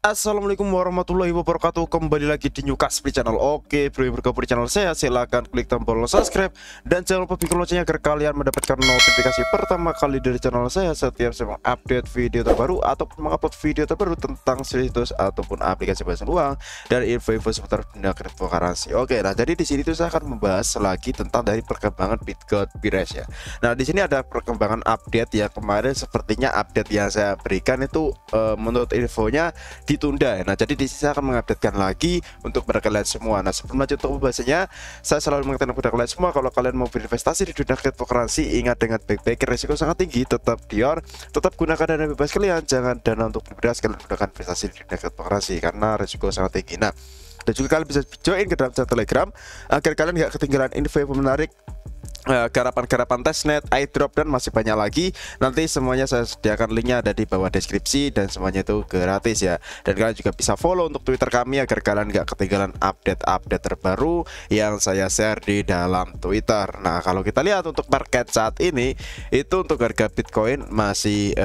Assalamualaikum warahmatullahi wabarakatuh. Kembali lagi di Newcastle Channel. Oke bro, yang bergabung di channel saya, silahkan klik tombol subscribe dan jangan lupa bikin loncengnya agar kalian mendapatkan notifikasi pertama kali dari channel saya setiap saya mengupdate video terbaru ataupun mengupload video terbaru tentang situs ataupun aplikasi bahasan uang dan info-info seputar dunia cryptocurrency. Oke, nah jadi di sini tuh saya akan membahas lagi tentang dari perkembangan Bitget Pires ya. Nah di sini ada perkembangan update ya, kemarin sepertinya update yang saya berikan itu menurut infonya ditunda. Nah jadi di sini saya akan mengupdatekan lagi untuk kepada kalian semua. Nah sebelum lanjut untuk pembahasannya, saya selalu mengatakan kepada kalian semua, kalau kalian mau berinvestasi di dunia cryptocurrency, ingat dengan baik-baik, risiko sangat tinggi, tetap dior, tetap gunakan dana bebas kalian, jangan dana untuk beras, kalian gunakan investasi di dunia cryptocurrency karena risiko sangat tinggi. Nah dan juga kalian bisa join ke dalam channel Telegram agar kalian gak ketinggalan info menarik, garapan-garapan testnet, airdrop dan masih banyak lagi. Nanti semuanya saya sediakan linknya ada di bawah deskripsi dan semuanya itu gratis ya. Dan kalian juga bisa follow untuk Twitter kami agar kalian gak ketinggalan update-update terbaru yang saya share di dalam Twitter. Nah kalau kita lihat untuk market saat ini itu untuk harga Bitcoin masih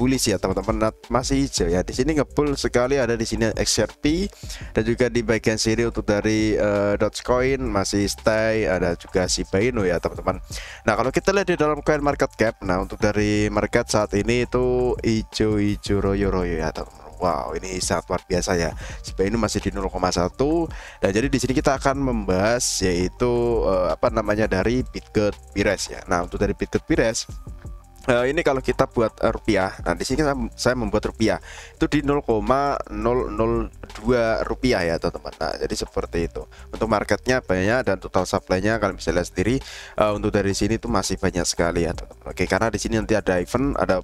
bullish ya teman-teman, masih hijau ya. Di sini ngebull sekali, ada di sini XRP dan juga di bagian sini untuk dari Dogecoin masih stay, ada juga Shiba Inu ya teman-teman. Nah kalau kita lihat di dalam coin market cap, nah untuk dari market saat ini itu hijau-hijau royo-royo ya teman-teman. Wow, ini sangat luar biasa ya. Shiba Inu masih di 0,1. Dan jadi di sini kita akan membahas yaitu dari Bitget Pires ya. Nah untuk dari Bitget Pires, ini kalau kita buat rupiah, nah di sini saya membuat rupiah itu di 0,002 rupiah ya teman-teman. Nah jadi seperti itu untuk marketnya banyak dan total supply-nya kalian bisa lihat sendiri. Untuk dari sini tuh masih banyak sekali ya teman-teman. Oke, karena di sini nanti ada event, ada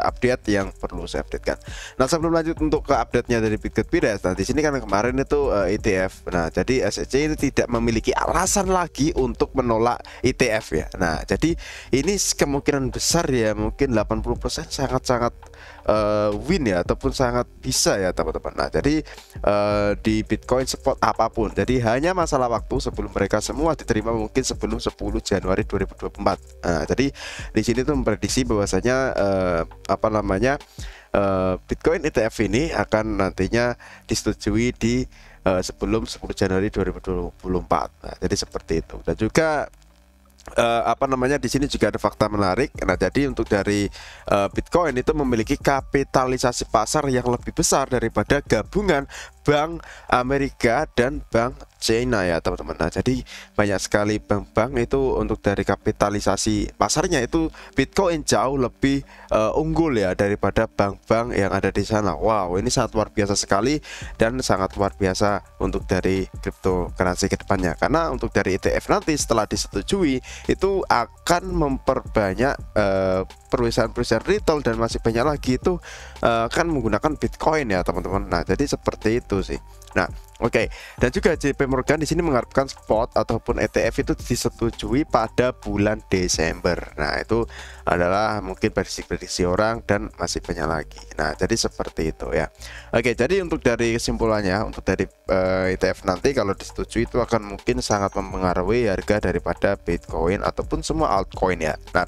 update yang perlu saya updatekan. Nah sebelum lanjut untuk ke update-nya dari Bitget Pires, nah di sini kan kemarin itu ETF. Nah jadi SEC ini tidak memiliki alasan lagi untuk menolak ETF ya. Nah jadi ini kemungkinan besar ya, mungkin 80% sangat-sangat win ya, ataupun sangat bisa ya teman-teman. Nah jadi di Bitcoin spot apapun, jadi hanya masalah waktu sebelum mereka semua diterima, mungkin sebelum 10 Januari 2024. Nah jadi di sini tuh memprediksi bahwasanya Bitcoin ETF ini akan nantinya disetujui di sebelum 10 Januari 2024. Nah jadi seperti itu. Dan juga di sini juga ada fakta menarik. Nah jadi untuk dari Bitcoin itu memiliki kapitalisasi pasar yang lebih besar daripada gabungan Bank Amerika dan Bank China ya teman-teman. Nah jadi banyak sekali bank-bank itu untuk dari kapitalisasi pasarnya itu Bitcoin jauh lebih unggul ya daripada bank-bank yang ada di sana. Wow, ini sangat luar biasa sekali dan sangat luar biasa untuk dari cryptocurrency ke depannya. Karena untuk dari ETF nanti setelah disetujui itu akan memperbanyak perusahaan-perusahaan retail dan masih banyak lagi itu akan menggunakan Bitcoin ya teman-teman. Nah jadi seperti itu sih. Nah oke, dan juga JP Morgan di sini mengharapkan spot ataupun ETF itu disetujui pada bulan Desember. Nah itu adalah mungkin prediksi orang dan masih banyak lagi. Nah jadi seperti itu ya. Oke, jadi untuk dari kesimpulannya, untuk dari ETF nanti kalau disetujui itu akan mungkin sangat mempengaruhi harga daripada Bitcoin ataupun semua altcoin ya. Nah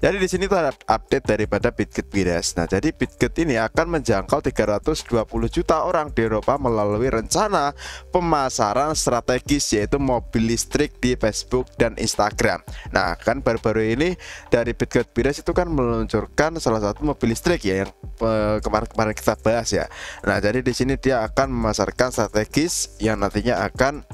jadi di sini tuh ada update daripada Bitget Pires. Nah jadi Bitget ini akan menjangkau 320 juta orang di Eropa melalui rencana pemasaran strategis yaitu mobil listrik di Facebook dan Instagram. Nah kan baru-baru ini dari Bitget Pires itu kan meluncurkan salah satu mobil listrik ya yang kemarin kita bahas ya. Nah jadi di sini dia akan memasarkan strategis yang nantinya akan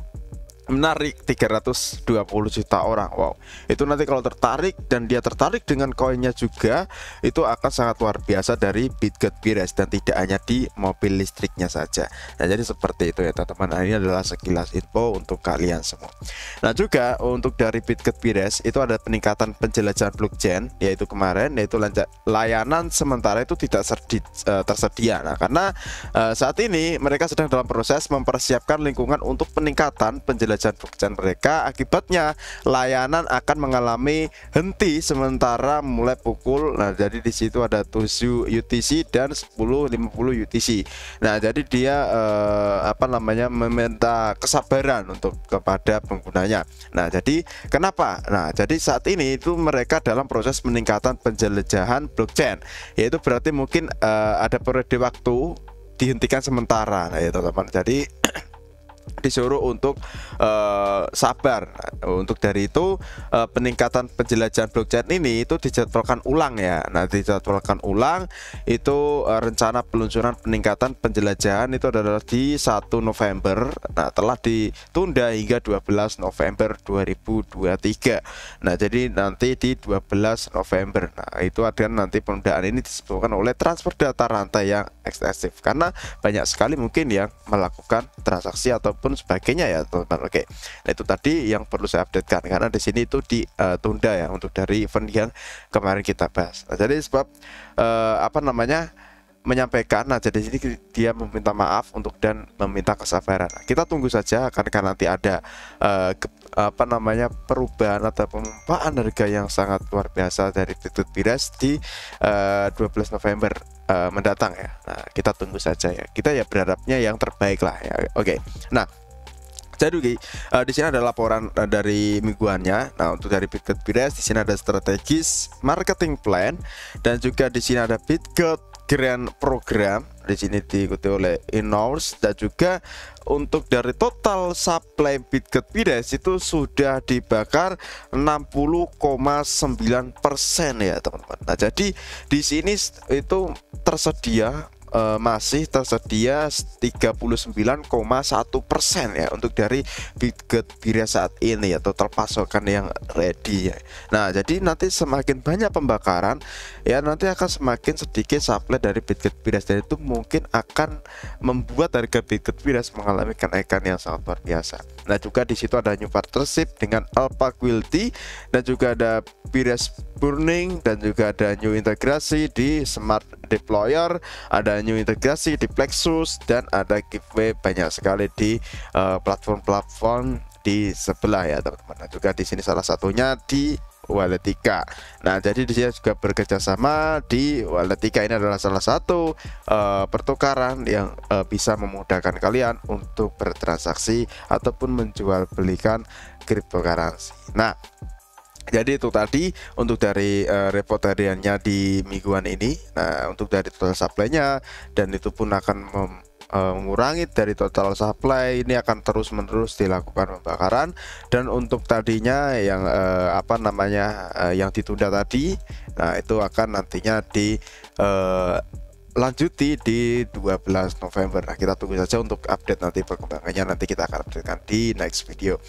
menarik 320 juta orang. Wow, itu nanti kalau tertarik dan dia tertarik dengan koinnya juga, itu akan sangat luar biasa dari Bitget Pires dan tidak hanya di mobil listriknya saja. Nah jadi seperti itu ya teman-teman. Nah, ini adalah sekilas info untuk kalian semua. Nah juga untuk dari Bitget Pires itu ada peningkatan penjelajahan blockchain, yaitu kemarin yaitu layanan sementara itu tidak tersedia. Nah karena saat ini mereka sedang dalam proses mempersiapkan lingkungan untuk peningkatan penjelajahan penjelajahan blockchain mereka. Akibatnya layanan akan mengalami henti sementara mulai pukul, nah jadi di situ ada 7 UTC dan 10.50 UTC. Nah jadi dia meminta kesabaran untuk kepada penggunanya. Nah jadi kenapa? Nah jadi saat ini itu mereka dalam proses peningkatan penjelajahan blockchain, yaitu berarti mungkin ada periode waktu dihentikan sementara. Nah ya teman-teman, jadi disuruh untuk sabar. Untuk dari itu peningkatan penjelajahan blockchain ini itu dijadwalkan ulang ya. Nah dijadwalkan ulang itu rencana peluncuran peningkatan penjelajahan itu adalah di 1 November. Nah telah ditunda hingga 12 November 2023. Nah jadi nanti di 12 November. Nah itu ada nanti penundaan ini disebabkan oleh transfer data rantai yang ekstensif, karena banyak sekali mungkin yang melakukan transaksi ataupun sebagainya ya teman-teman. Oke, nah itu tadi yang perlu saya updatekan, karena di sini itu ditunda ya untuk dari event yang kemarin kita bahas. Nah, jadi sebab menyampaikan, nah jadi sini dia meminta maaf untuk dan meminta kesabaran. Nah, kita tunggu saja, karena nanti ada perubahan atau pengumpahan harga yang sangat luar biasa dari Bitcoin Bires di 12 November mendatang ya. Nah kita tunggu saja ya, kita ya berharapnya yang terbaik lah ya. Oke, nah jadi di sini ada laporan dari mingguannya. Nah untuk dari Bitcoin Bires di sini ada strategis marketing plan, dan juga di sini ada Bitcoin Grand Program, di sini diikuti oleh Innours, dan juga untuk dari total supply Bitcoin Bires itu sudah dibakar 60,9% ya teman-teman. Nah jadi di sini itu tersedia masih tersedia 39,1% ya untuk dari Bitcoin Bires saat ini ya, total pasokan yang ready ya. Nah jadi nanti semakin banyak pembakaran ya, nanti akan semakin sedikit supply dari Bitcoin Bires, dan itu mungkin akan membuat harga Bitcoin Bires mengalami kenaikan yang sangat luar biasa. Nah juga di situ ada new partnership dengan Alpha Quilty, dan juga ada Bires Burning, dan juga ada new integrasi di Smart Deployer, ada new integrasi di Plexus, dan ada giveaway banyak sekali di platform-platform di sebelah ya teman-teman. Nah, juga di sini salah satunya di Walletica. Nah jadi di sini juga bekerja sama di Walletica. Ini adalah salah satu pertukaran yang bisa memudahkan kalian untuk bertransaksi ataupun menjual belikan cryptocurrency. Nah jadi itu tadi untuk dari report hariannya di mingguan ini. Nah untuk dari total supply-nya, dan itu pun akan mengurangi dari total supply, ini akan terus menerus dilakukan pembakaran. Dan untuk tadinya yang yang ditunda tadi, nah itu akan nantinya di lanjuti di 12 November. Nah kita tunggu saja untuk update nanti perkembangannya, nanti kita akan updatekan di next video.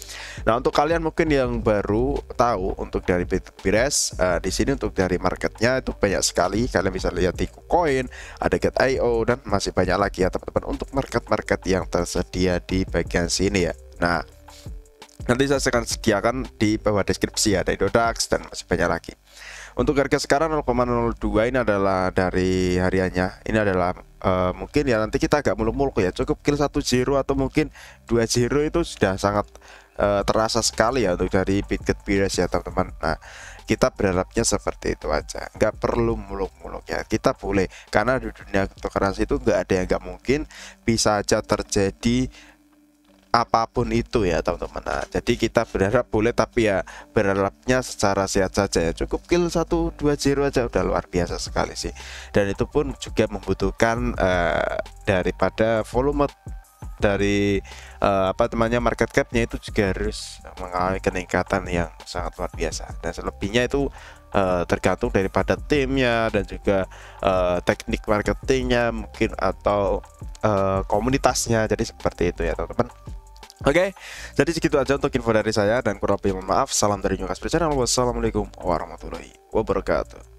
Nah untuk kalian mungkin yang baru tahu untuk dari Bitcoin Bires, di sini untuk dari marketnya itu banyak sekali, kalian bisa lihat di KuCoin, ada Get.io, dan masih banyak lagi ya teman-teman untuk market-market yang tersedia di bagian sini ya. Nah nanti saya akan sediakan di bawah deskripsi, ada Dodax dan masih banyak lagi. Untuk harga sekarang 0,02 ini adalah dari hariannya. Ini adalah mungkin ya nanti kita agak muluk-muluk ya, cukup kill 1 zero atau mungkin 2 zero itu sudah sangat terasa sekali ya untuk dari Bitcoin Bires ya teman-teman. Nah kita berharapnya seperti itu aja, nggak perlu muluk-muluk ya, kita boleh, karena di dunia cryptocurrency itu nggak ada yang nggak mungkin, bisa aja terjadi apapun itu ya teman-teman. Nah jadi kita berharap boleh, tapi ya berharapnya secara sehat saja ya, cukup kill 1-2 zero aja udah luar biasa sekali sih. Dan itu pun juga membutuhkan daripada volume dari market capnya itu juga harus mengalami peningkatan yang sangat luar biasa, dan selebihnya itu tergantung daripada timnya dan juga teknik marketingnya mungkin, atau komunitasnya. Jadi seperti itu ya teman-teman. Oke, jadi segitu aja untuk info dari saya, dan kurang lebih mohon maaf. Salam dari New Channel. Wassalamualaikum warahmatullahi wabarakatuh.